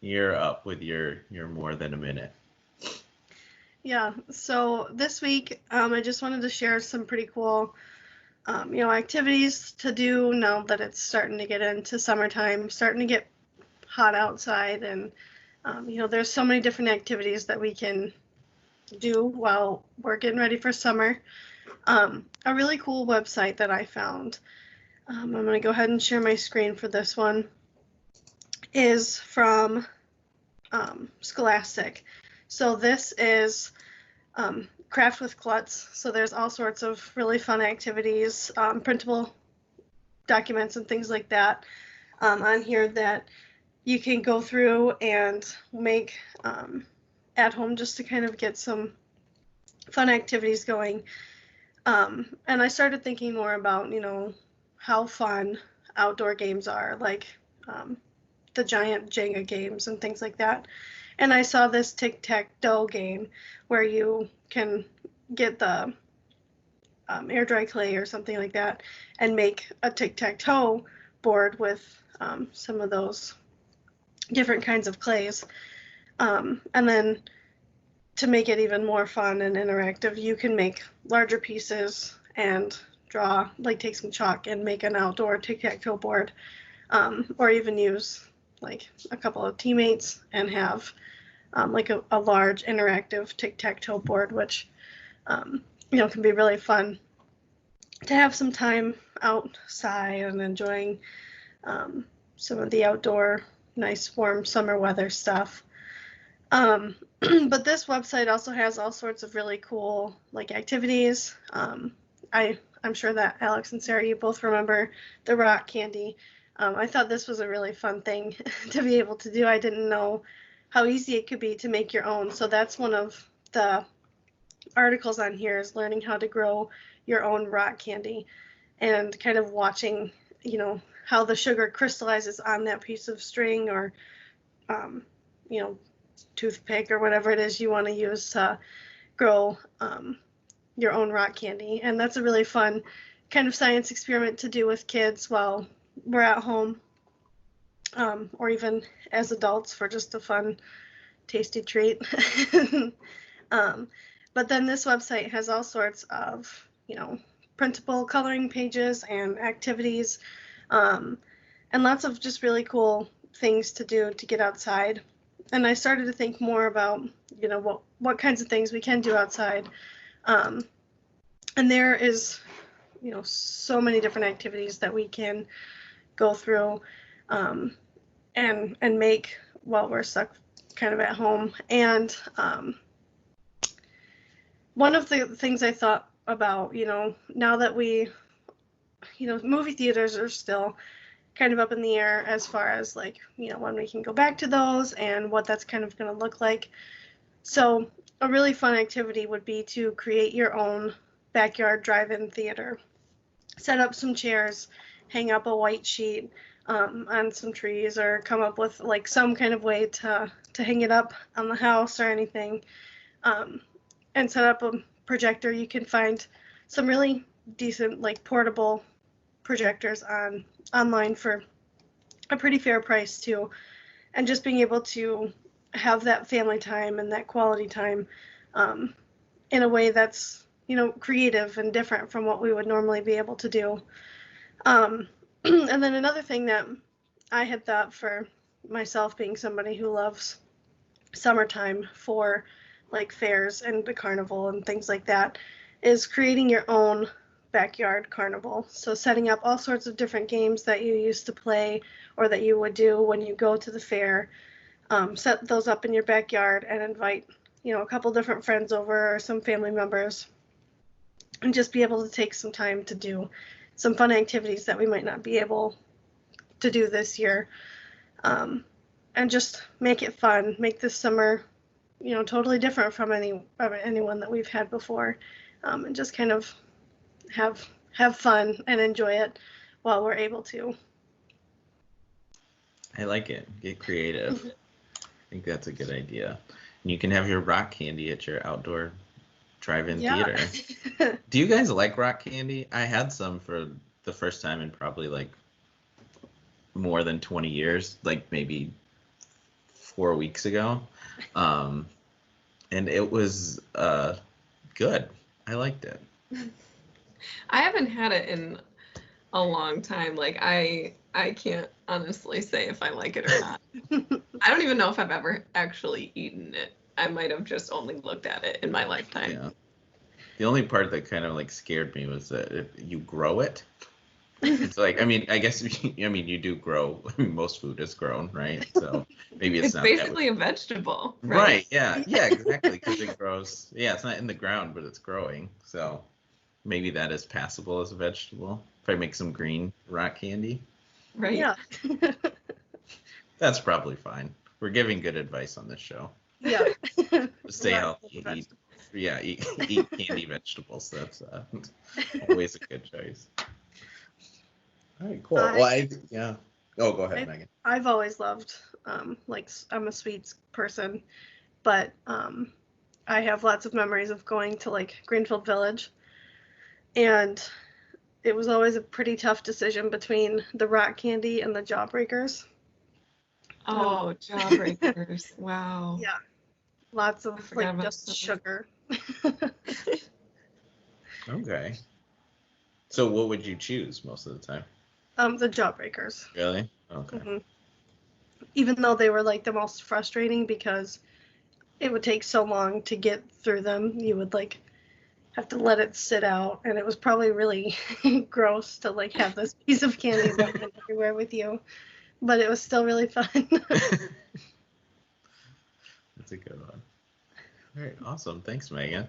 You're up with your more than a minute. Yeah, so this week I just wanted to share some pretty cool activities to do now that it's starting to get into summertime, starting to get hot outside, and there's so many different activities that we can do while we're getting ready for summer. A really cool website that I found, I'm going to go ahead and share my screen for this one, is from Scholastic. So this is Craft with Klutz. So there's all sorts of really fun activities, printable documents and things like that on here that you can go through and make at home just to kind of get some fun activities going. And I started thinking more about, how fun outdoor games are, like the giant Jenga games and things like that. And I saw this tic-tac-toe game where you can get the air dry clay or something like that and make a tic-tac-toe board with some of those different kinds of clays. And then to make it even more fun and interactive, you can make larger pieces and draw, like take some chalk and make an outdoor tic-tac-toe board, or even use like a couple of teammates and have like a large interactive tic-tac-toe board, which can be really fun to have some time outside and enjoying some of the outdoor nice warm summer weather stuff. But this website also has all sorts of really cool like activities. I'm sure that Alex and Sarah, you both remember the rock candy. I thought this was a really fun thing to be able to do. I didn't know how easy it could be to make your own. So that's one of the articles on here, is learning how to grow your own rock candy and kind of watching, how the sugar crystallizes on that piece of string or, toothpick or whatever it is you want to use to grow your own rock candy. And that's a really fun kind of science experiment to do with kids while we're at home, or even as adults for just a fun, tasty treat. But then this website has all sorts of, printable coloring pages and activities, and lots of just really cool things to do to get outside. And I started to think more about, what kinds of things we can do outside. And there is, so many different activities that we can go through and make while we're stuck kind of at home. And one of the things I thought about, now that we, movie theaters are still kind of up in the air as far as like, when we can go back to those and what that's kind of going to look like. So a really fun activity would be to create your own backyard drive-in theater. Set up some chairs, hang up a white sheet on some trees, or come up with like some kind of way to hang it up on the house or anything, and set up a projector. You can find some really decent like portable projectors online for a pretty fair price too, and just being able to have that family time and that quality time in a way that's creative and different from what we would normally be able to do. And then another thing that I had thought for myself, being somebody who loves summertime for like fairs and the carnival and things like that, is creating your own backyard carnival. So setting up all sorts of different games that you used to play or that you would do when you go to the fair, set those up in your backyard and invite, a couple different friends over or some family members, and just be able to take some time to do some fun activities that we might not be able to do this year, and just make it fun, make this summer, totally different from anyone that we've had before, and just kind of have fun and enjoy it while we're able to. I like it. Get creative. I think that's a good idea. And you can have your rock candy at your outdoor drive-in theater. Do you guys like rock candy? I had some for the first time in probably like more than 20 years, like maybe 4 weeks ago, and it was good. I liked it. I haven't had it in a long time. Like I can't honestly say if I like it or not. I don't even know if I've ever actually eaten it. I might have just only looked at it in my lifetime. Yeah. The only part that kind of like scared me was that if you grow it. It's like, I mean, I guess, you do grow. I mean, most food is grown, right? So maybe it's not basically a vegetable, right? Right, yeah, exactly, because it grows. Yeah, it's not in the ground, but it's growing. So maybe that is passable as a vegetable. If I make some green rock candy. Right. Yeah. That's probably fine. We're giving good advice on this show. Yeah. Stay healthy. Eat candy vegetables. That's always a good choice. All right, cool. Oh, go ahead, Megan. I've always loved, like, I'm a sweets person, but I have lots of memories of going to, like, Greenfield Village, and it was always a pretty tough decision between the rock candy and the Jawbreakers. Oh, Jawbreakers. Wow. Yeah. Lots of, like, just sugar. Okay. So what would you choose most of the time? The Jawbreakers. Really? Okay. Mm-hmm. Even though they were, like, the most frustrating because it would take so long to get through them, you would, like, have to let it sit out, and it was probably really gross to, like, have this piece of candy running everywhere with you, but it was still really fun. That's a good one. All right, awesome. Thanks, Megan.